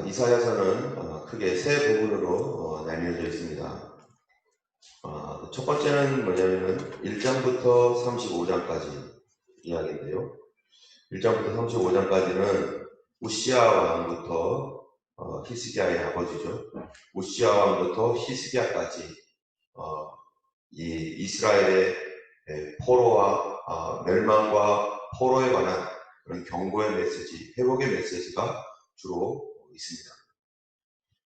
이사야서는 크게 세 부분으로 나뉘어져 있습니다. 첫 번째는 뭐냐면은 1장부터 35장까지 이야기인데요. 1장부터 35장까지는 우시야 왕부터 히스기야의 아버지죠. 우시야 왕부터 히스기야까지 이 이스라엘의 포로와 멸망과 포로에 관한 그런 경고의 메시지, 회복의 메시지가 주로 있습니다.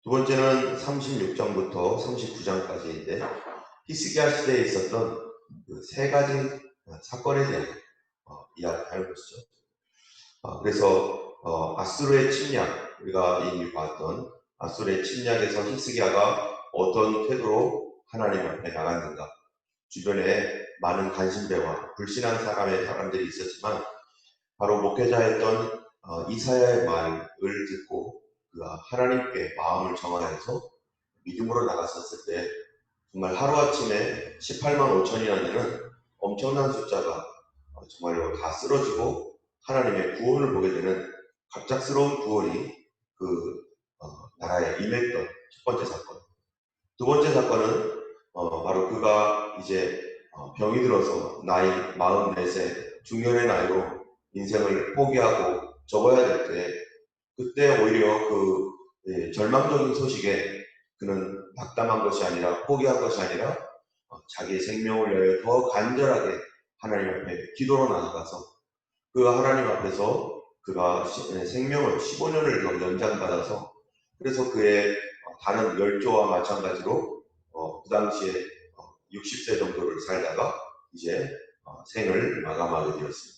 두 번째는 36장부터 39장까지인데 히스기야 시대에 있었던 그 세 가지 사건에 대한 이야기하는 것이죠. 그래서 아수르의 침략, 우리가 이미 봤던 아수르의 침략에서 히스기야가 어떤 태도로 하나님 앞에 나갔는가, 주변에 많은 간신배와 불신한 사람들이 있었지만 바로 목회자였던 이사야의 말을 듣고 그가 하나님께 마음을 정하여서 믿음으로 나갔었을 때 정말 하루아침에 18만 5천이나 되는 엄청난 숫자가 정말로 다 쓰러지고 하나님의 구원을 보게 되는 갑작스러운 구원이 그 나라에 임했던 첫 번째 사건. 두 번째 사건은 바로 그가 이제 병이 들어서 나이 44세 중년의 나이로 인생을 포기하고 접어야 될 때 그때 오히려 절망적인 소식에 그는 낙담한 것이 아니라 포기한 것이 아니라 자기의 생명을 위하여 더 간절하게 하나님 앞에 기도로 나아가서 그 하나님 앞에서 그가 생명을 15년을 더 연장받아서 그래서 그의 다른 열조와 마찬가지로 그 당시에 60세 정도를 살다가 이제 생을 마감하게 되었습니다.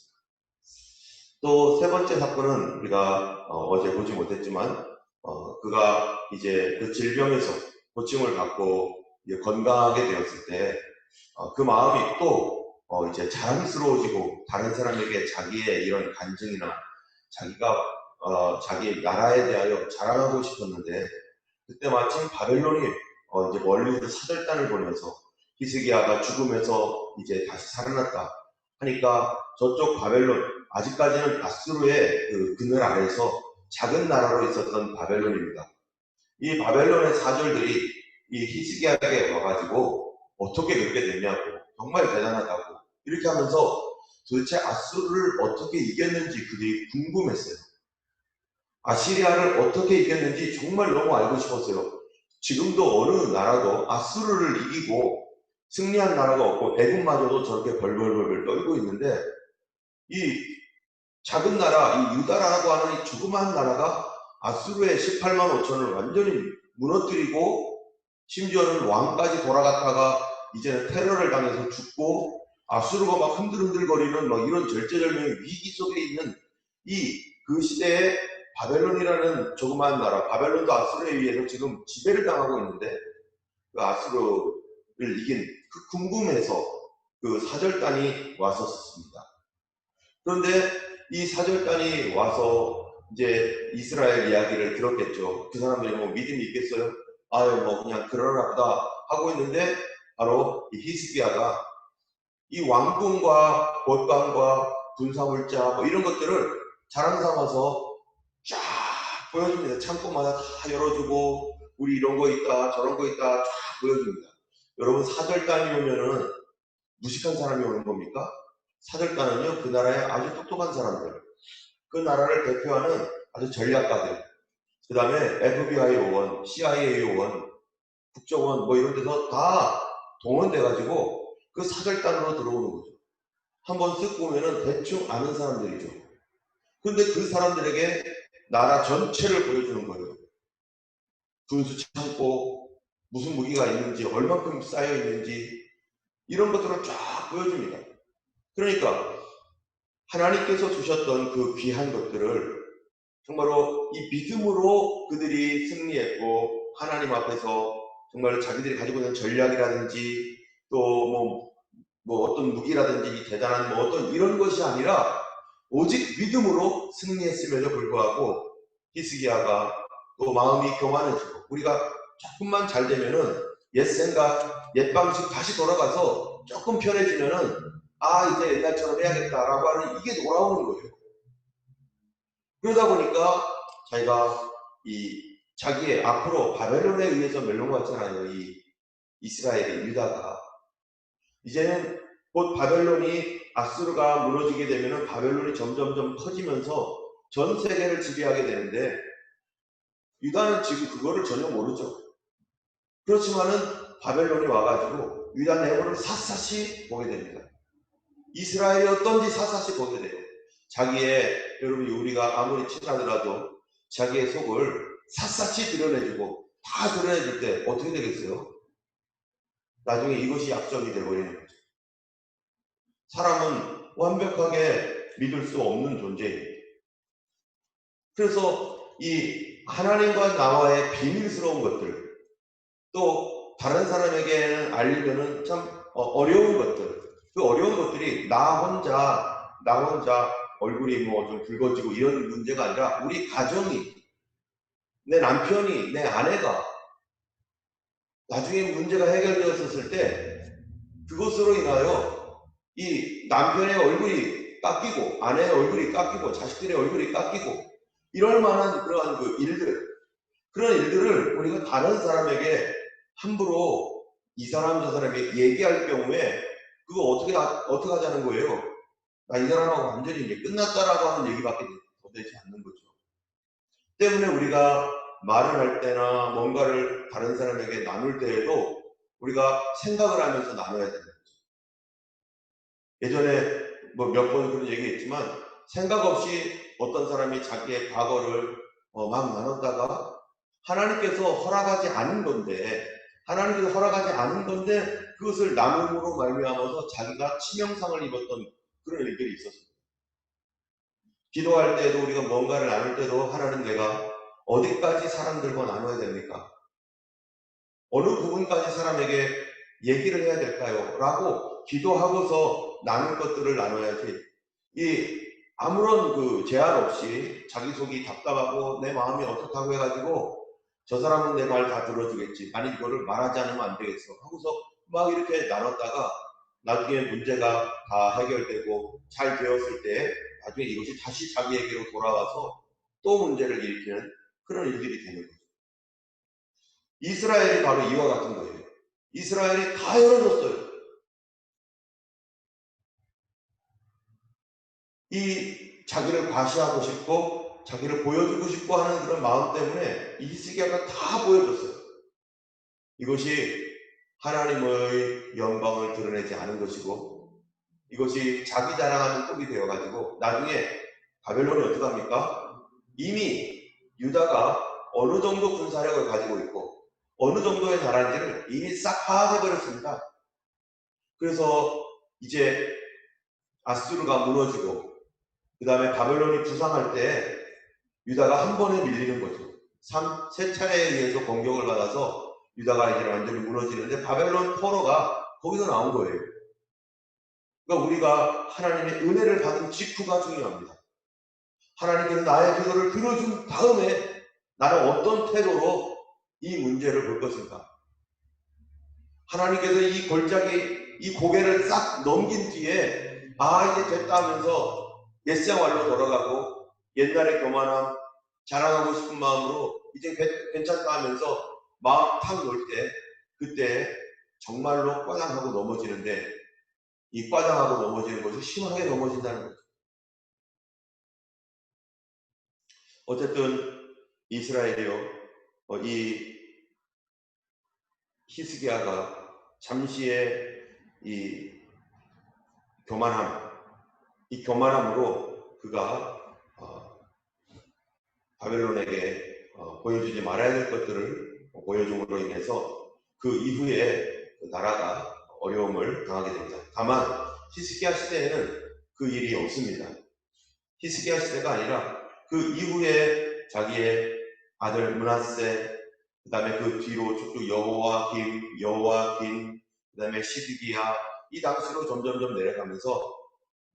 또 세 번째 사건은 우리가 어제 보지 못했지만 그가 이제 그 질병에서 고침을 받고 이제 건강하게 되었을 때 그 마음이 또 이제 자랑스러워지고 다른 사람에게 자기의 이런 간증이나 자기가 자기 나라에 대하여 자랑하고 싶었는데 그때 마침 바벨론이 이제 멀리서 사절단을 보내서 히스기야가 죽음에서 이제 다시 살아났다 하니까 저쪽 바벨론, 아직까지는 아수르의 그 그늘 아래에서 작은 나라로 있었던 바벨론입니다. 이 바벨론의 사절들이 이 히스기야에게 와가지고 어떻게 그렇게 됐냐고, 정말 대단하다고 이렇게 하면서 도대체 아수르를 어떻게 이겼는지 그들이 궁금했어요. 아시리아를 어떻게 이겼는지 정말 너무 알고 싶었어요. 지금도 어느 나라도 아수르를 이기고 승리한 나라가 없고 애국마저도 저렇게 벌벌벌 떨고 있는데 이 작은 나라, 이 유다라고 하는 이 조그마한 나라가 아수르의 18만 5천을 완전히 무너뜨리고 심지어는 왕까지 돌아갔다가 이제는 테러를 당해서 죽고 아수르가 막 흔들흔들거리는 막 이런 절제절명의 위기 속에 있는 그 시대에 바벨론이라는 조그마한 나라, 바벨론도 아수르에 의해서 지금 지배를 당하고 있는데 그 아수르를 이긴 그 궁금해서 그 사절단이 왔었습니다. 그런데 이 사절단이 와서 이제 이스라엘 이야기를 들었겠죠. 그 사람들이 뭐 믿음이 있겠어요? 아유 뭐 그냥 그러나 보다 하고 있는데 바로 이 히스기야가 이 왕궁과 법관과 군사물자 뭐 이런 것들을 자랑 삼아서 쫙 보여줍니다. 창고마다 다 열어주고 우리 이런 거 있다 저런 거 있다 쫙 보여줍니다. 여러분 사절단이 오면은 무식한 사람이 오는 겁니까? 사절단은요 그 나라의 아주 똑똑한 사람들, 그 나라를 대표하는 아주 전략가들, 그 다음에 FBI 요원, CIA 요원, 국정원 뭐 이런 데서 다 동원돼가지고 그 사절단으로 들어오는 거죠. 한번 쓱 보면은 대충 아는 사람들이죠. 그런데 그 사람들에게 나라 전체를 보여주는 거예요. 군수 창고, 무슨 무기가 있는지, 얼만큼 쌓여 있는지 이런 것들을 쫙 보여줍니다. 그러니까 하나님께서 주셨던 그 귀한 것들을 정말로 이 믿음으로 그들이 승리했고 하나님 앞에서 정말 자기들이 가지고 있는 전략이라든지 또 뭐 어떤 무기라든지 대단한 뭐 어떤 이런 것이 아니라 오직 믿음으로 승리했음에도 불구하고 히스기야가 또 마음이 교만해지고 우리가 조금만 잘 되면은 옛 생각, 옛 방식 다시 돌아가서 조금 편해지면은 이제 옛날처럼 해야겠다라고 하는 이게 돌아오는 거예요. 그러다 보니까 자기가 이 자기의 앞으로 바벨론에 의해서 멸망받잖아요. 이 이스라엘이, 유다가. 이제는 곧 바벨론이, 아수르가 무너지게 되면은 바벨론이 점점점 커지면서 전 세계를 지배하게 되는데, 유다는 지금 그거를 전혀 모르죠. 그렇지만은 바벨론이 와가지고 유다 내부를 샅샅이 보게 됩니다. 이스라엘이 어떤지 샅샅이 보게 돼요. 자기의, 여러분, 우리가 아무리 친하더라도 자기의 속을 샅샅이 드러내주고 다 드러내줄 때 어떻게 되겠어요? 나중에 이것이 약점이 되어버리는 거죠. 사람은 완벽하게 믿을 수 없는 존재입니다. 그래서 이 하나님과 나와의 비밀스러운 것들, 또 다른 사람에게는 알리면은 참 어려운 것들, 그 어려운 것들이 나 혼자 얼굴이 뭐 좀 붉어지고 이런 문제가 아니라 우리 가정이, 내 남편이, 내 아내가 나중에 문제가 해결되었을 때 그것으로 인하여 이 남편의 얼굴이 깎이고 아내의 얼굴이 깎이고 자식들의 얼굴이 깎이고 이럴 만한 그러한 그 일들, 그런 일들을 우리가 다른 사람에게 함부로 이 사람 저 사람에게 얘기할 경우에 그거 어떻게 하자는 거예요? 나 이 사람하고 완전히 이제 끝났다라고 하는 얘기밖에 되지 않는 거죠. 때문에 우리가 말을 할 때나 뭔가를 다른 사람에게 나눌 때에도 우리가 생각을 하면서 나눠야 되는 거죠. 예전에 뭐 몇 번 그런 얘기했지만 생각 없이 어떤 사람이 자기의 과거를 막 나눴다가 하나님께서 허락하지 않은 건데 그것을 나눔으로 말미암아서 자기가 치명상을 입었던 그런 일들이 있었습니다. 기도할 때도 우리가 뭔가를 나눌 때도 하나님, 내가 어디까지 사람들과 나눠야 됩니까? 어느 부분까지 사람에게 얘기를 해야 될까요? 라고 기도하고서 나눌 것들을 나눠야지, 아무런 그 제한 없이 자기 속이 답답하고 내 마음이 어떻다고 해가지고 저 사람은 내 말 다 들어주겠지, 아니 이거를 말하지 않으면 안 되겠어 하고서 막 이렇게 나눴다가 나중에 문제가 다 해결되고 잘 되었을 때 나중에 이것이 다시 자기에게로 돌아와서 또 문제를 일으키는 그런 일들이 되는 거죠. 이스라엘이 바로 이와 같은 거예요. 이스라엘이 다 열어줬어요. 이 자기를 과시하고 싶고 자기를 보여주고 싶고 하는 그런 마음 때문에 히스기야가 다 보여줬어요. 이것이 하나님의 영광을 드러내지 않은 것이고 이것이 자기 자랑하는 폭이 되어가지고 나중에 바벨론이 어떡합니까? 이미 유다가 어느 정도 군사력을 가지고 있고 어느 정도의 나라인지를 이미 싹 파악해버렸습니다. 그래서 이제 아수르가 무너지고 그 다음에 바벨론이 부상할 때 유다가 한 번에 밀리는 거죠. 세 차례에 의해서 공격을 받아서 유다가 이제 완전히 무너지는데 바벨론 포로가 거기서 나온 거예요. 그러니까 우리가 하나님의 은혜를 받은 직후가 중요합니다. 하나님께서 나의 기도를 들어준 다음에 나는 어떤 태도로 이 문제를 볼 것인가. 하나님께서 이 골짜기, 이 고개를 싹 넘긴 뒤에 이제 됐다 하면서 옛생활로 돌아가고 옛날의 교만함, 자랑하고 싶은 마음으로 이제 괜찮다 하면서 마음 탁 놓을 때 그때 정말로 꽈당하고 넘어지는데 이 꽈당하고 넘어지는 것이 심하게 넘어진다는 거죠. 어쨌든 이스라엘이요, 이 히스기야가 잠시의 이 교만함, 이 교만함으로 그가 바벨론에게 보여주지 말아야 될 것들을 보여줌으로 인해서 그 이후에 그 나라가 어려움을 당하게 됩니다. 다만 히스기야 시대에는 그 일이 없습니다. 히스기야 시대가 아니라 그 이후에 자기의 아들 므낫세, 그 다음에 그 뒤로 쭉쭉 여호와긴, 그 다음에 시드기야, 이 당시로 점점점 내려가면서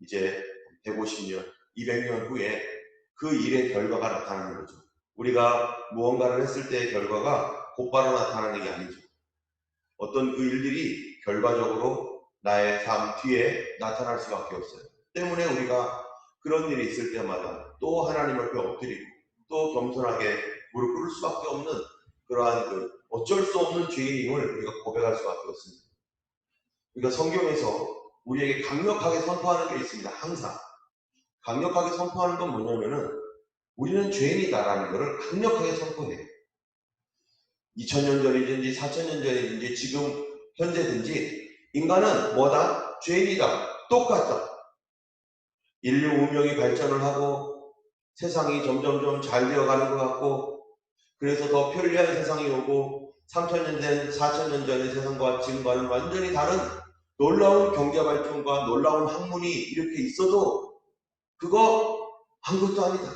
이제 150년, 200년 후에 그 일의 결과가 나타나는 거죠. 우리가 무언가를 했을 때의 결과가 곧바로 나타나는 게 아니죠. 어떤 그 일들이 결과적으로 나의 삶 뒤에 나타날 수밖에 없어요. 때문에 우리가 그런 일이 있을 때마다 또 하나님 앞에 엎드리고 또 겸손하게 무릎 꿇을 수밖에 없는 그러한 어쩔 수 없는 죄인임을 우리가 고백할 수밖에 없습니다. 그러니까 성경에서 우리에게 강력하게 선포하는 게 있습니다. 항상 강력하게 선포하는 건 뭐냐면은 우리는 죄인이다라는 것을 강력하게 선포해요. 2000년 전이든지 4000년 전이든지 지금 현재든지 인간은 뭐다? 죄인이다. 똑같다. 인류 문명이 발전을 하고 세상이 점점점 잘 되어가는 것 같고 그래서 더 편리한 세상이 오고 3000년 전, 4000년 전의 세상과 지금과는 완전히 다른 놀라운 경제 발전과 놀라운 학문이 이렇게 있어도 그거 아무것도 아니다.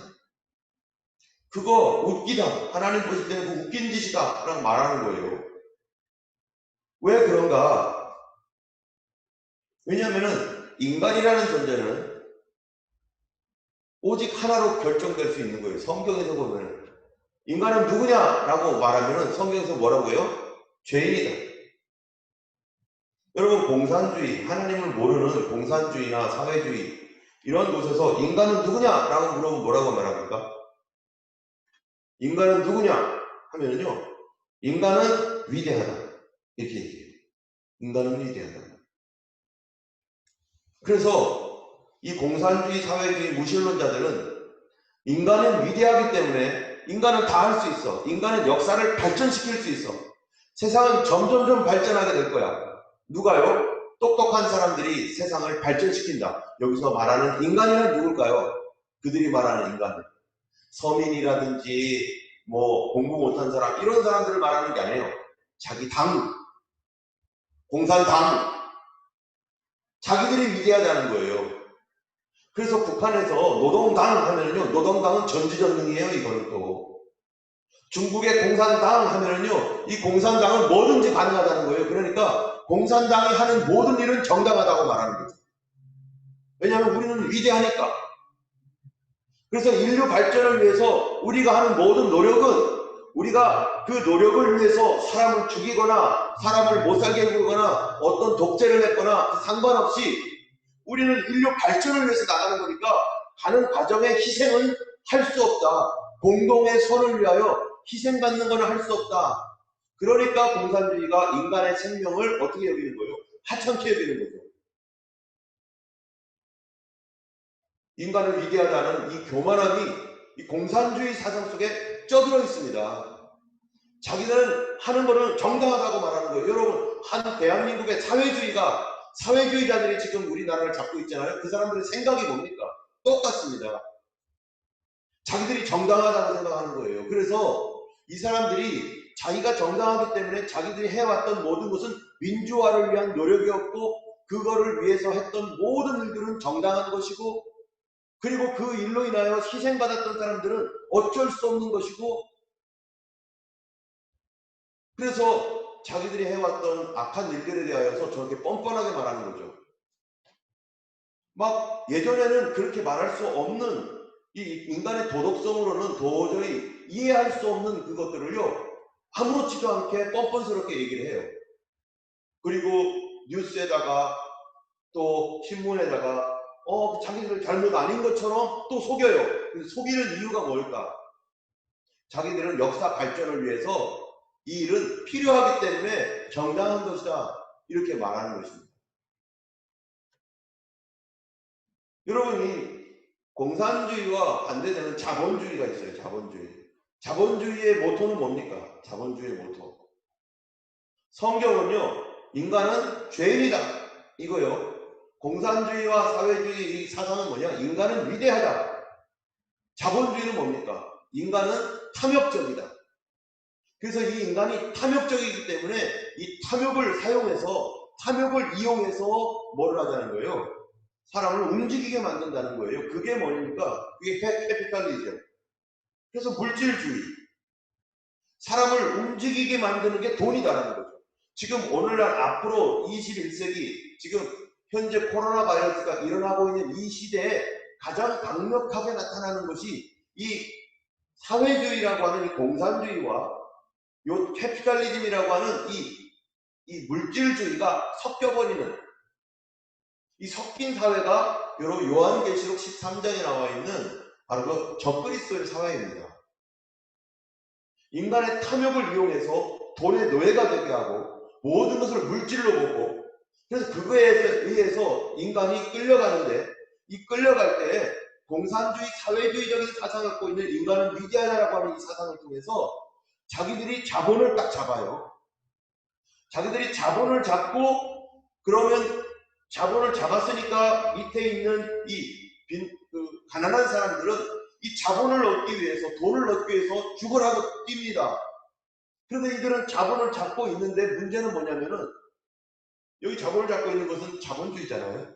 그거 웃기다. 하나님 보실 때는 그 웃긴 짓이다. 라고 말하는 거예요. 왜 그런가? 왜냐하면 인간이라는 존재는 오직 하나로 결정될 수 있는 거예요. 성경에서 보면 인간은 누구냐라고 말하면 성경에서 뭐라고 해요? 죄인이다. 여러분 공산주의, 하나님을 모르는 공산주의나 사회주의 이런 곳에서 인간은 누구냐라고 물어보면 뭐라고 말합니까? 인간은 누구냐 하면요 인간은 위대하다 이렇게 얘기해요. 인간은 위대하다. 그래서 이 공산주의, 사회주의, 무신론자들은 인간은 위대하기 때문에 인간은 다 할 수 있어. 인간은 역사를 발전시킬 수 있어. 세상은 점점점 발전하게 될 거야. 누가요? 똑똑한 사람들이 세상을 발전시킨다. 여기서 말하는 인간이란 누굴까요? 그들이 말하는 인간들. 서민이라든지 뭐 공부 못한 사람 이런 사람들을 말하는 게 아니에요. 자기 당, 공산당 자기들이 위대하다는 거예요. 그래서 북한에서 노동당 하면은요, 노동당은 전지전능이에요, 이거는 또. 중국의 공산당 하면은요, 이 공산당은 뭐든지 가능하다는 거예요. 그러니까 공산당이 하는 모든 일은 정당하다고 말하는 거죠. 왜냐하면 우리는 위대하니까. 그래서 인류 발전을 위해서 우리가 하는 모든 노력은 우리가 그 노력을 위해서 사람을 죽이거나 사람을 못 살게 구거나 어떤 독재를 했거나 상관없이 우리는 인류 발전을 위해서 나가는 거니까 가는 과정에 희생은 할 수 없다. 공동의 선을 위하여 희생받는 것은 할 수 없다. 그러니까 공산주의가 인간의 생명을 어떻게 여기는 거예요? 하찮게 여기는 거죠. 인간을 위대하다는 이 교만함이 이 공산주의 사상 속에 쪄들어 있습니다. 자기들은 하는 거는 정당하다고 말하는 거예요. 여러분, 한 대한민국의 사회주의자들이 지금 우리나라를 잡고 있잖아요. 그 사람들의 생각이 뭡니까? 똑같습니다. 자기들이 정당하다고 생각하는 거예요. 그래서 이 사람들이 자기가 정당하기 때문에 자기들이 해왔던 모든 것은 민주화를 위한 노력이었고 그거를 위해서 했던 모든 일들은 정당한 것이고 그리고 그 일로 인하여 희생받았던 사람들은 어쩔 수 없는 것이고 그래서 자기들이 해왔던 악한 일들에 대하여서 저렇게 뻔뻔하게 말하는 거죠. 막 예전에는 그렇게 말할 수 없는 이 인간의 도덕성으로는 도저히 이해할 수 없는 그것들을요 아무렇지도 않게 뻔뻔스럽게 얘기를 해요. 그리고 뉴스에다가 또 신문에다가 자기들 잘못 아닌 것처럼 또 속여요. 근데 속이는 이유가 뭘까? 자기들은 역사 발전을 위해서 이 일은 필요하기 때문에 정당한 것이다. 이렇게 말하는 것입니다. 여러분, 이 공산주의와 반대되는 자본주의가 있어요. 자본주의. 자본주의의 모토는 뭡니까? 자본주의의 모토. 성경은요, 인간은 죄인이다. 이거요. 공산주의와 사회주의 이 사상은 뭐냐? 인간은 위대하다. 자본주의는 뭡니까? 인간은 탐욕적이다. 그래서 이 인간이 탐욕적이기 때문에 이 탐욕을 사용해서 탐욕을 이용해서 뭐를 하자는 거예요? 사람을 움직이게 만든다는 거예요. 그게 뭡니까? 그게 캐피탈리즘. 그래서 물질주의. 사람을 움직이게 만드는 게 돈이다라는 거죠. 지금 오늘날 앞으로 21세기 지금 현재 코로나 바이러스가 일어나고 있는 이 시대에 가장 강력하게 나타나는 것이 이 사회주의라고 하는 이 공산주의와 요 캐피탈리즘이라고 하는 이 물질주의가 섞여버리는 이 섞인 사회가 요한계시록 13장에 나와 있는 바로 그 적그리스도의 사회입니다. 인간의 탐욕을 이용해서 돈의 노예가 되게 하고 모든 것을 물질로 보고, 그래서 그거에 의해서 인간이 끌려가는데, 이 끌려갈 때 공산주의 사회주의적인 사상을 갖고 있는 인간은 위대하다라고 하는 이 사상을 통해서 자기들이 자본을 딱 잡아요. 자기들이 자본을 잡고, 그러면 자본을 잡았으니까 밑에 있는 가난한 사람들은 이 자본을 얻기 위해서, 돈을 얻기 위해서 죽으라고 뜁니다. 그런데 이들은 자본을 잡고 있는데, 문제는 뭐냐면은 여기 자본을 잡고 있는 것은 자본주의잖아요.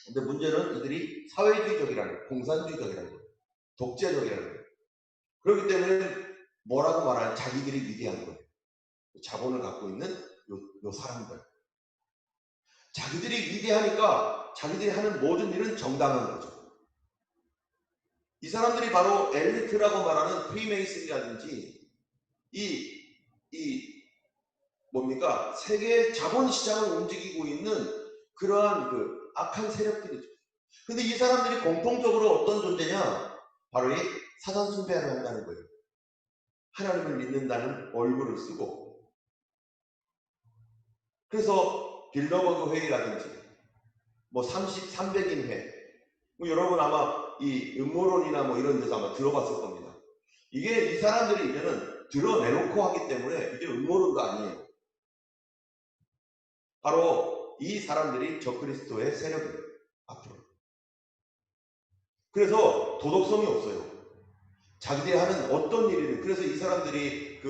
근데 문제는 이들이 사회주의적이라는 거예요. 공산주의적이라는 거예요. 독재적이라는 거예요. 그렇기 때문에 뭐라고 말하는, 자기들이 위대한 거예요. 자본을 갖고 있는 요 사람들. 자기들이 위대하니까 자기들이 하는 모든 일은 정당한 거죠. 이 사람들이 바로 엘리트라고 말하는 프리메이슨이라든지 뭡니까? 세계 자본시장을 움직이고 있는 그러한 악한 세력들이죠. 근데 이 사람들이 공통적으로 어떤 존재냐? 바로 이 사단 숭배를 한다는 거예요. 하나님을 믿는다는 얼굴을 쓰고. 그래서 빌더버그 회의라든지 300인 회, 여러분 아마 이 음모론이나 이런 데서 아마 들어봤을 겁니다. 이게 이 사람들이 이제는 드러내놓고 하기 때문에 이제 음모론도 아니에요. 바로 이 사람들이 적그리스도의 세력이에요. 앞으로. 그래서 도덕성이 없어요. 자기들이 하는 어떤 일이든. 그래서 이 사람들이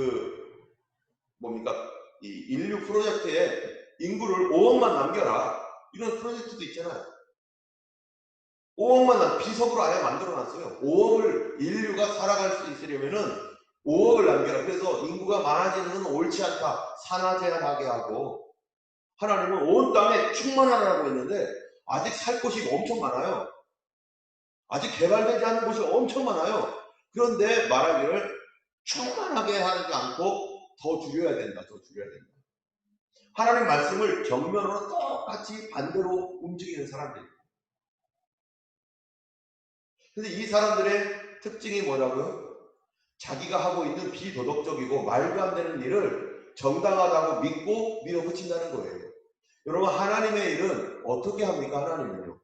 이 인류 프로젝트에 인구를 5억만 남겨라, 이런 프로젝트도 있잖아요. 5억만 비석으로 아예 만들어놨어요. 5억을 인류가 살아갈 수 있으려면은 5억을 남겨라. 그래서 인구가 많아지는 건 옳지 않다. 산화제한하게 하고, 하나님은 온 땅에 충만하라고 했는데 아직 살 곳이 엄청 많아요. 아직 개발되지 않은 곳이 엄청 많아요. 그런데 말하기를 충만하게 하지 않고 더 줄여야 된다. 더 줄여야 된다. 하나님 말씀을 정면으로 똑같이 반대로 움직이는 사람들. 근데 이 사람들의 특징이 뭐라고요? 자기가 하고 있는 비도덕적이고 말도 안 되는 일을 정당하다고 믿고 밀어붙인다는 거예요. 여러분, 하나님의 일은 어떻게 합니까? 하나님은요.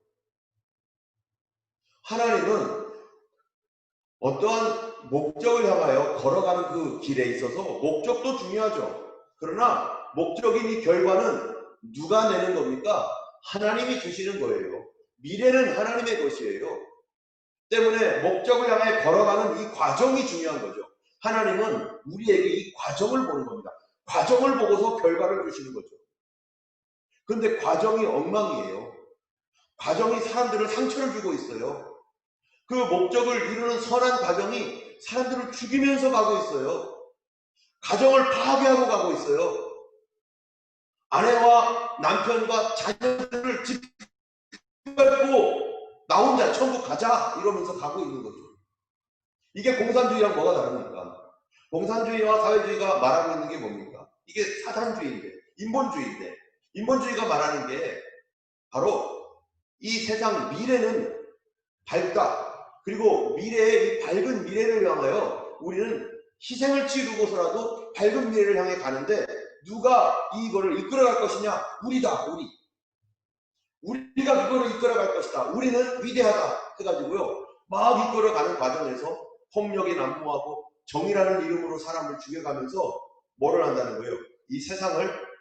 하나님은 어떠한 목적을 향하여 걸어가는 그 길에 있어서 목적도 중요하죠. 그러나 목적인 이 결과는 누가 내는 겁니까? 하나님이 주시는 거예요. 미래는 하나님의 것이에요. 때문에 목적을 향해 걸어가는 이 과정이 중요한 거죠. 하나님은 우리에게 이 과정을 보는 겁니다. 과정을 보고서 결과를 주시는 거죠. 그런데 과정이 엉망이에요. 과정이 사람들을 상처를 주고 있어요. 그 목적을 이루는 선한 과정이 사람들을 죽이면서 가고 있어요. 가정을 파괴하고 가고 있어요. 아내와 남편과 자녀들을 짓밟고 나 혼자 천국 가자 이러면서 가고 있는 거죠. 이게 공산주의랑 뭐가 다릅니까? 공산주의와 사회주의가 말하고 있는 게 뭡니까? 이게 사상주의인데, 인본주의인데, 인본주의가 말하는 게 바로 이 세상 미래는 밝다. 그리고 미래의 이 밝은 미래를 향하여 우리는 희생을 치르고서라도 밝은 미래를 향해 가는데, 누가 이거를 이끌어갈 것이냐? 우리다. 우리가 그거를 이끌어갈 것이다. 우리는 위대하다 해가지고요, 막 이끌어가는 과정에서 폭력이 난무하고 정의라는 이름으로 사람을 죽여가면서 뭐를 한다는 거예요? 이 세상을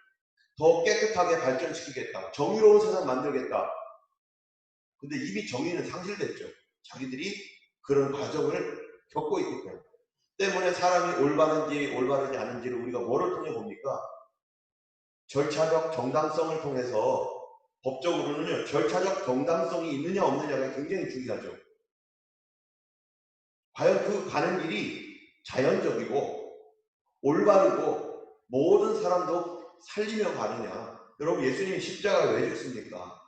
더 깨끗하게 발전시키겠다. 정의로운 세상 만들겠다. 근데 이미 정의는 상실됐죠. 자기들이 그런 과정을 겪고 있기 때문에 사람이 올바른지 올바르지 않은지를 우리가 뭐를 통해 봅니까? 절차적 정당성을 통해서. 법적으로는요, 절차적 정당성이 있느냐 없느냐가 굉장히 중요하죠. 과연 그 가는 길이 자연적이고 올바르고 모든 사람도 살리며 가느냐. 여러분, 예수님이 십자가를 왜 죽습니까?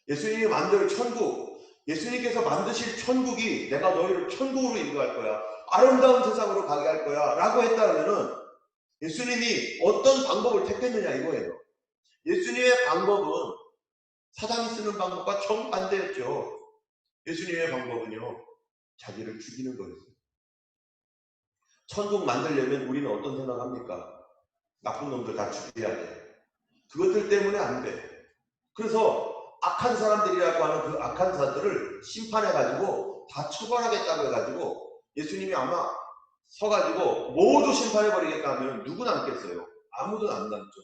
예수님이 만들 천국, 예수님께서 만드실 천국이 내가 너희를 천국으로 인도할 거야, 아름다운 세상으로 가게 할 거야 라고 했다면은 예수님이 어떤 방법을 택했느냐 이거예요. 예수님의 방법은 사단이 쓰는 방법과 정반대였죠. 예수님의 방법은요, 자기를 죽이는 거였어요. 천국 만들려면 우리는 어떤 생각합니까? 나쁜 놈들 다 죽여야 돼. 그것들 때문에 안 돼. 그래서 악한 사람들이라고 하는 그 악한 자들을 심판해가지고 다 처벌하겠다고 해가지고 예수님이 아마 서가지고 모두 심판해버리겠다 하면 누구 남겠어요? 아무도 안 남죠.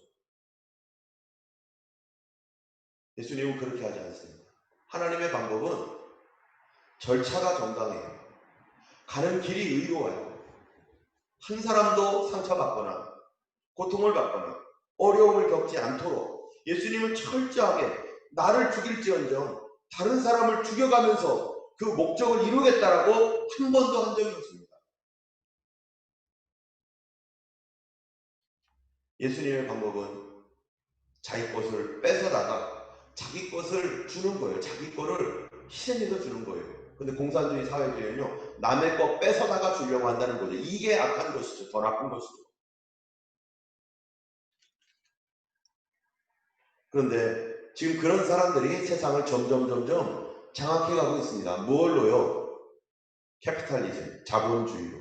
예수님은 그렇게 하지 않습니다. 하나님의 방법은 절차가 정당해요. 가는 길이 의로워요. 한 사람도 상처받거나 고통을 받거나 어려움을 겪지 않도록 예수님은 철저하게 나를 죽일지언정 다른 사람을 죽여가면서 그 목적을 이루겠다라고 한 번도 한 적이 없습니다. 예수님의 방법은 자기 것을 뺏어다가 자기 것을 주는 거예요. 자기 거를 희생해서 주는 거예요. 근데 공산주의 사회주의는요, 남의 거 뺏어다가 주려고 한다는 거죠. 이게 악한 것이죠. 더 나쁜 것이죠. 그런데 지금 그런 사람들이 세상을 점점 장악해가고 있습니다. 무엇로요? 캐피탈리즘, 자본주의로.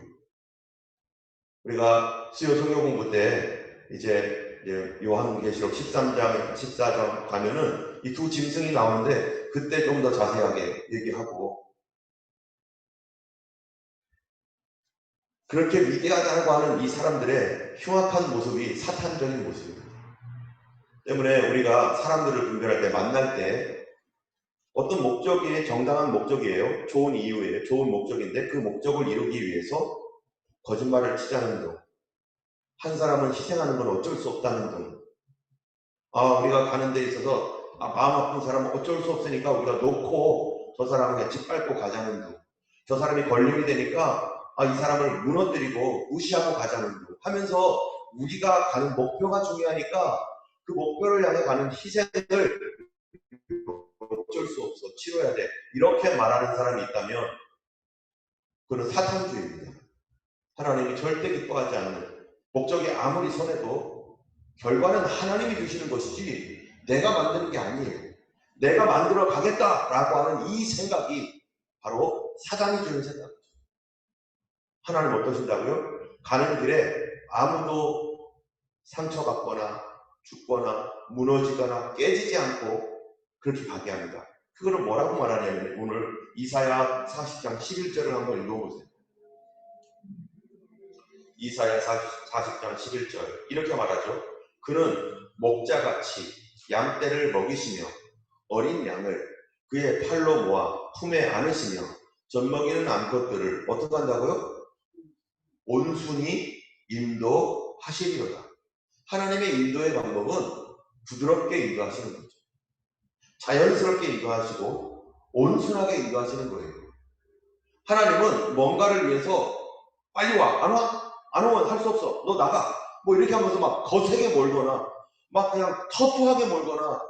우리가 수요 성경 공부 때 이제 요한계시록 13장, 14장 가면은 이 두 짐승이 나오는데 그때 좀 더 자세하게 얘기하고, 그렇게 위대하다고 하는 이 사람들의 흉악한 모습이 사탄적인 모습입니다. 때문에 우리가 사람들을 분별할 때, 만날 때 어떤 목적이 정당한 목적이에요. 좋은 이유예요. 좋은 목적인데 그 목적을 이루기 위해서 거짓말을 치자는 등, 한 사람을 희생하는 건 어쩔 수 없다는 등, 우리가 가는 데 있어서 마음 아픈 사람은 어쩔 수 없으니까 우리가 놓고 저 사람을 그냥 짓밟고 가자는 등, 저 사람이 걸림이 되니까 이 사람을 무너뜨리고 무시하고 가자는 등 하면서 우리가 가는 목표가 중요하니까 그 목표를 향해 가는 희생을 어쩔 수 없어 치러야 돼, 이렇게 말하는 사람이 있다면 그건 사탄주의입니다. 하나님이 절대 기뻐하지 않는, 목적이 아무리 선해도 결과는 하나님이 주시는 것이지 내가 만드는 게 아니에요. 내가 만들어 가겠다라고 하는 이 생각이 바로 사단이 주는 생각이죠. 하나님 어떠신다고요? 가는 길에 아무도 상처받거나 죽거나 무너지거나 깨지지 않고 그렇게 가게 합니다. 그거를 뭐라고 말하냐면, 오늘 이사야 40장 11절을 한번 읽어보세요. 이사야 40장 11절 이렇게 말하죠. 그는 목자같이 양떼를 먹이시며 어린 양을 그의 팔로 모아 품에 안으시며 젖먹이는 암컷들을 어떻게 한다고요? 온순히 인도하시리로다. 하나님의 인도의 방법은 부드럽게 인도하시는 거죠. 자연스럽게 인도하시고 온순하게 인도하시는 거예요. 하나님은 뭔가를 위해서 빨리 와, 안 와? 안 오면 할 수 없어, 너 나가, 뭐 이렇게 하면서 막 거세게 몰거나 막 그냥 터프하게 몰거나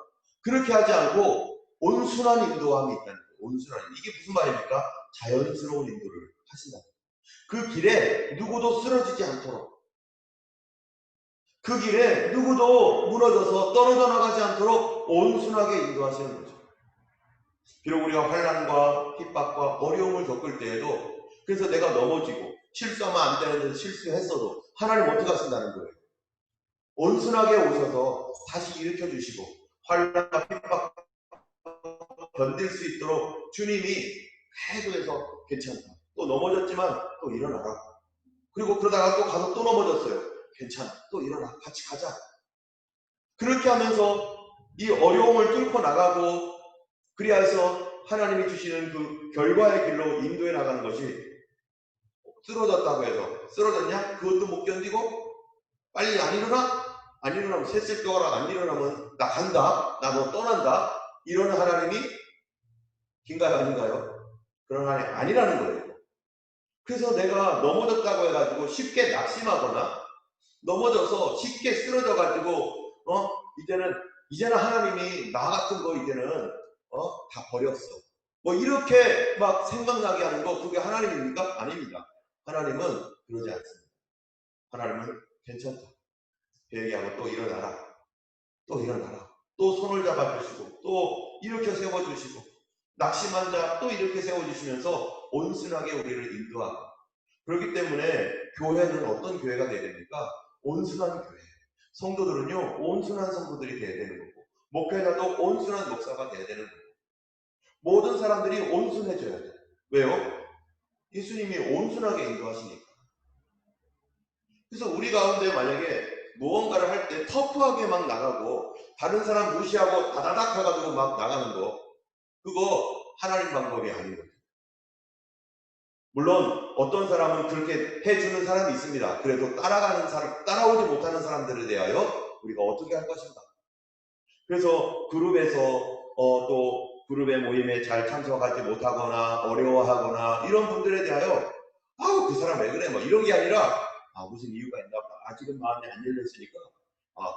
그렇게 하지 않고 온순한 인도함이 있다는 거예요. 온순한, 이게 무슨 말입니까? 자연스러운 인도를 하신다. 그 길에 누구도 쓰러지지 않도록, 그 길에 누구도 무너져서 떨어져 나가지 않도록 온순하게 인도하시는 거죠. 비록 우리가 환난과 핍박과 어려움을 겪을 때에도, 그래서 내가 넘어지고 실수하면 안 되는데 실수했어도 하나님 어떻게 하신다는 거예요? 온순하게 오셔서 다시 일으켜 주시고 환난과 핍박 견딜 수 있도록 주님이 해도해서 괜찮다, 또 넘어졌지만 또 일어나라, 그리고 그러다가 또 가서 또 넘어졌어요, 괜찮아, 또 일어나, 같이 가자. 그렇게 하면서 이 어려움을 뚫고 나가고, 그리하여서 하나님이 주시는 그 결과의 길로 인도해 나가는 것이, 쓰러졌다고 해서 쓰러졌냐? 그것도 못 견디고 빨리 안 일어나? 안 일어나면, 셋을 떠라, 안 일어나면 나 간다, 나 너 떠난다, 이러는 하나님이 긴가요 아닌가요? 그런 하나님이 아니라는 거예요. 그래서 내가 넘어졌다고 해가지고 쉽게 낙심하거나 넘어져서 쉽게 쓰러져가지고 이제는 하나님이 나 같은 거 이제는 다 버렸어, 뭐 이렇게 막 생각나게 하는 거, 그게 하나님입니까? 아닙니다. 하나님은 그러지 않습니다. 하나님은 괜찮다, 얘기하고 또 일어나라, 또 일어나라, 또 손을 잡아주시고 또 일으켜 세워주시고, 낙심한 자 또 이렇게 세워주시면서 온순하게 우리를 인도하고, 그렇기 때문에 교회는 어떤 교회가 돼야 됩니까? 온순한 교회. 성도들은요, 온순한 성도들이 돼야 되는 거고, 목회자도 온순한 목사가 돼야 되는 거고, 모든 사람들이 온순해져야 돼요. 왜요? 예수님이 온순하게 인도하시니까. 그래서 우리 가운데 만약에 무언가를 할 때 터프하게 막 나가고 다른 사람 무시하고 다다닥 해가지고 막 나가는 거, 그거 하나님 방법이 아닌 거죠. 물론 어떤 사람은 그렇게 해주는 사람이 있습니다. 그래도 따라가는 사람, 따라오지 못하는 사람들에 대하여 우리가 어떻게 할 것인가. 그래서 그룹에서 또 그룹의 모임에 잘 참석하지 못하거나 어려워하거나 이런 분들에 대하여 아우 그 사람 왜 그래 뭐 이런 게 아니라 무슨 이유가 있나 보다. 아직은 마음이 안 열렸으니까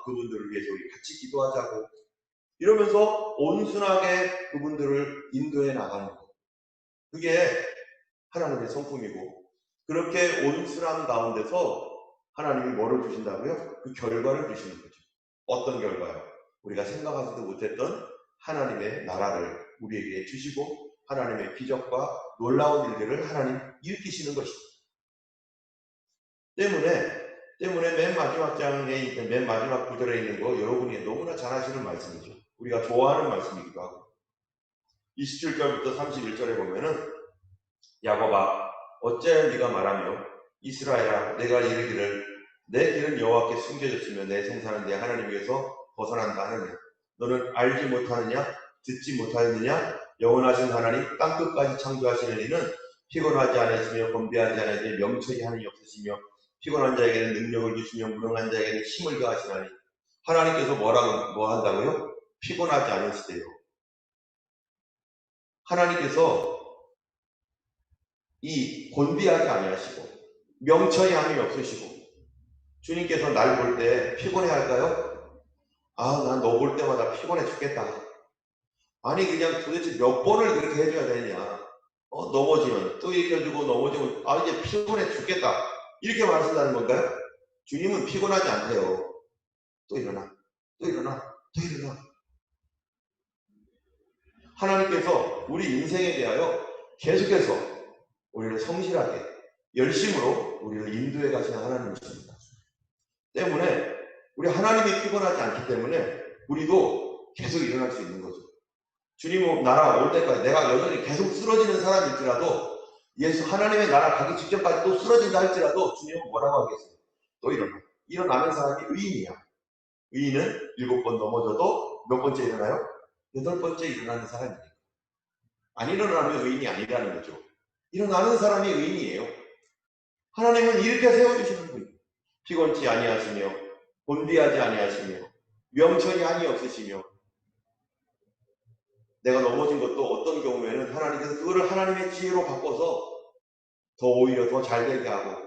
그분들을 위해서 우리 같이 기도하자고 이러면서 온순하게 그분들을 인도해 나가는 것. 그게 하나님의 성품이고 그렇게 온순한 가운데서 하나님이 뭐를 주신다고요? 그 결과를 주시는 거죠. 어떤 결과요? 우리가 생각하지도 못했던 하나님의 나라를 우리에게 주시고 하나님의 기적과 놀라운 일들을 하나님 일으키시는 것입니다. 때문에 맨 마지막 장에 있는 맨 마지막 구절에 있는 거 여러분이 너무나 잘 아시는 말씀이죠. 우리가 좋아하는 말씀이기도 하고 27절부터 31절에 보면은 야곱아 어째 네가 말하며 이스라엘아 내가 이르기를 내 길은 여호와께 숨겨졌으며 내 생사는 내 하나님께서 벗어난다 하느냐 너는 알지 못하느냐 듣지 못하느냐 영원하신 하나님 땅끝까지 창조하시는 이는 피곤하지 않으시며 건배하지 않으시며 명철이 하는 없으시며 피곤한 자에게는 능력을 주시며 무능한 자에게는 힘을 더하시나니 하나님께서 뭐 한다고요? 피곤하지 않으시대요. 하나님께서 이 곤비하지 아니하시고 명철이 함이 없으시고 주님께서 날 볼 때 피곤해 할까요? 난 너 볼 때마다 피곤해 죽겠다. 아니 그냥 도대체 몇 번을 그렇게 해줘야 되냐. 넘어지면 또 일으켜주고 넘어지면 이제 피곤해 죽겠다. 이렇게 말하신다는 건가요? 주님은 피곤하지 않대요. 또 일어나 또 일어나 또 일어나. 하나님께서 우리 인생에 대하여 계속해서 우리를 성실하게 열심으로 우리를 인도해 가시는 하나님이십니다. 때문에 우리 하나님이 피곤하지 않기 때문에 우리도 계속 일어날 수 있는 거죠. 주님 나라 올 때까지 내가 여전히 계속 쓰러지는 사람일지라도 예수 하나님의 나라 가기 직전까지 또 쓰러진다 할지라도 주님은 뭐라고 하겠어요? 또 일어나. 일어나는 사람이 의인이야. 의인은 7번 넘어져도 몇 번째 일어나요? 8번째 일어나는 사람이에요. 안 일어나면 의인이 아니라는 거죠. 일어나는 사람이 의인이에요. 하나님은 이렇게 세워주시는 분이에요. 피곤치 아니하시며 곤비하지 아니하시며 명철이 한이 없으시며 내가 넘어진 것도 어떤 경우에는 하나님께서 그거를 하나님의 지혜로 바꿔서 더 오히려 더 잘되게 하고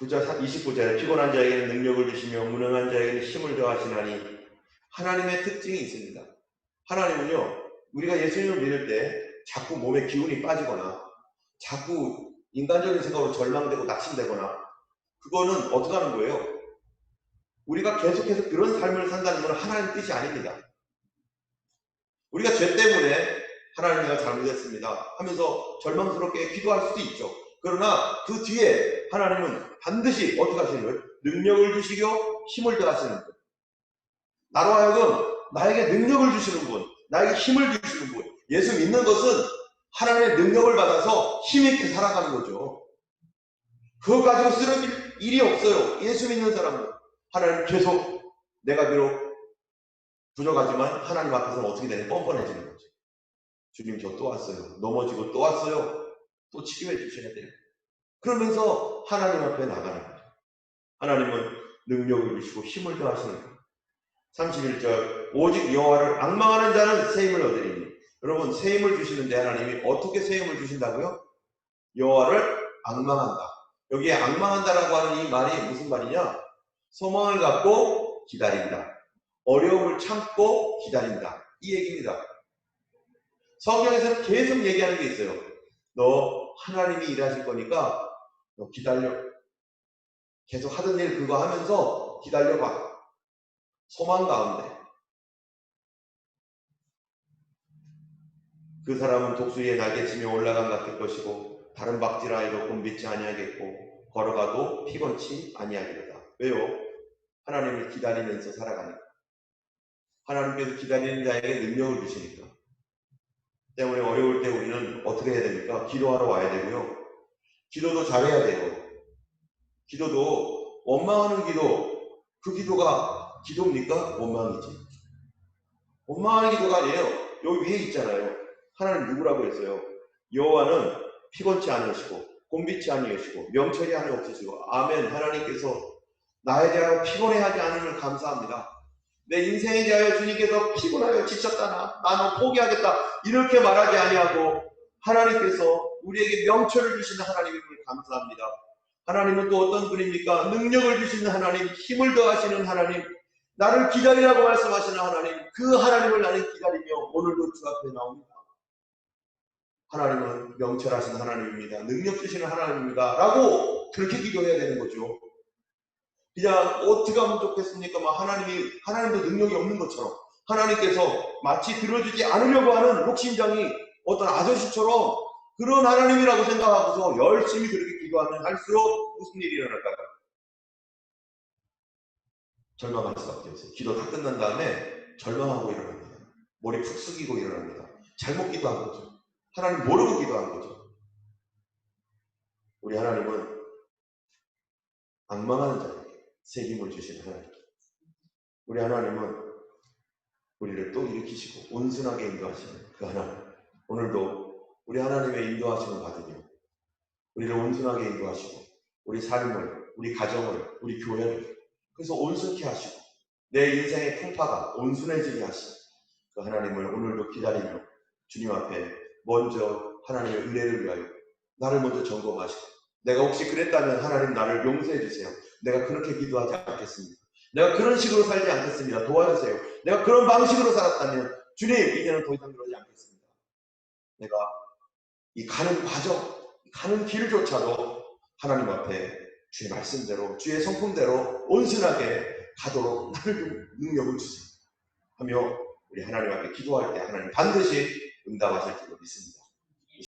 29절에 피곤한 자에게는 능력을 주시며 무능한 자에게는 힘을 더하시나니 하나님의 특징이 있습니다. 하나님은요 우리가 예수님을 믿을 때 자꾸 몸에 기운이 빠지거나 자꾸 인간적인 생각으로 절망되고 낙심되거나 그거는 어떻게 하는 거예요? 우리가 계속해서 그런 삶을 산다는 건 하나님의 뜻이 아닙니다. 우리가 죄 때문에 하나님 내가 잘못했습니다 하면서 절망스럽게 기도할 수도 있죠. 그러나 그 뒤에 하나님은 반드시 어떻게 하시는 거예요? 능력을 주시고 힘을 더하시는 분. 나로 하여금 나에게 능력을 주시는 분, 나에게 힘을 주시는 분. 예수 믿는 것은 하나님의 능력을 받아서 힘있게 살아가는 거죠. 그거 가지고 쓰러질 일이 없어요. 예수 믿는 사람은. 하나님 계속 내가 비록 부족하지만 하나님 앞에서는 어떻게 되는 뻔뻔해지는 거죠. 주님 저 또 왔어요. 넘어지고 또 왔어요. 또 치료해 주셔야 돼요. 그러면서 하나님 앞에 나가는 거죠. 하나님은 능력을 주시고 힘을 더하시는 거예요. 31절 오직 여호와를 앙망하는 자는 세임을 얻으리니 여러분 세임을 주시는데 하나님이 어떻게 세임을 주신다고요? 여호와를 앙망한다. 여기에 앙망한다라고 하는 이 말이 무슨 말이냐? 소망을 갖고 기다린다. 어려움을 참고 기다린다. 이 얘기입니다. 성경에서 계속 얘기하는 게 있어요. 너 하나님이 일하실 거니까 너 기다려. 계속 하던 일 그거 하면서 기다려봐. 소망 가운데. 그 사람은 독수리의 날개치며 올라간 같을 것이고 다른 박질하여도 곤비치 아니하겠고 걸어가도 피곤치 아니하리로다. 왜요? 하나님을 기다리면서 살아가니까. 하나님께서 기다리는 자에게 능력을 주시니까. 때문에 어려울 때 우리는 어떻게 해야 됩니까? 기도하러 와야 되고요. 기도도 잘해야 돼요. 기도도 원망하는 기도, 그 기도가 기도입니까? 원망이지. 원망하는 기도가 아니에요. 여기 위에 있잖아요. 하나님 누구라고 했어요? 여호와는 피곤치 않으시고 곤비치 아니하시고 명철이 하나 없으시고. 아멘. 하나님께서 나에 대하여 피곤해하지 않음을 감사합니다. 내 인생에 대하여 주님께서 피곤하여 지쳤다 나는 포기하겠다 이렇게 말하지 아니하고 하나님께서 우리에게 명철을 주시는 하나님임을 감사합니다. 하나님은 또 어떤 분입니까? 능력을 주시는 하나님, 힘을 더하시는 하나님, 나를 기다리라고 말씀하시는 하나님, 그 하나님을 나는 기다리며 오늘도 주 앞에 나옵니다. 하나님은 명철하신 하나님입니다. 능력 주시는 하나님입니다. 라고 그렇게 기도해야 되는 거죠. 그냥 어떻게 하면 좋겠습니까? 하나님도 능력이 없는 것처럼 하나님께서 마치 들어주지 않으려고 하는 욕심장이 어떤 아저씨처럼 그런 하나님이라고 생각하고서 열심히 그렇게 기도하면 할수록 무슨 일이 일어날까요? 절망할 수밖에 없어요. 기도 다 끝난 다음에 절망하고 일어납니다. 머리 푹 숙이고 일어납니다. 잘못 기도한 거죠. 하나님 모르고 기도한 거죠. 우리 하나님은 악망하는 자에게 책임을 주시는 하나님. 우리 하나님은 우리를 또 일으키시고 온순하게 인도하시는 그 하나님. 오늘도 우리 하나님의 인도하심을 받으며 우리를 온순하게 인도하시고 우리 삶을, 우리 가정을, 우리 교회를 그래서 온순케 하시고 내 인생의 풍파가 온순해지게 하시는 그 하나님을 오늘도 기다리며 주님 앞에 먼저 하나님의 은혜를 위하여 나를 먼저 점검하시고 내가 혹시 그랬다면 하나님 나를 용서해 주세요. 내가 그렇게 기도하지 않겠습니다. 내가 그런 식으로 살지 않겠습니다. 도와주세요. 내가 그런 방식으로 살았다면 주님 이제는 더 이상 그러지 않겠습니다. 내가 이 가는 과정, 가는 길조차도 하나님 앞에 주의 말씀대로 주의 성품대로 온순하게 가도록 나를 좀 능력을 주세요 하며 우리 하나님 앞에 기도할 때 하나님 반드시 응답하실 줄로 믿습니다.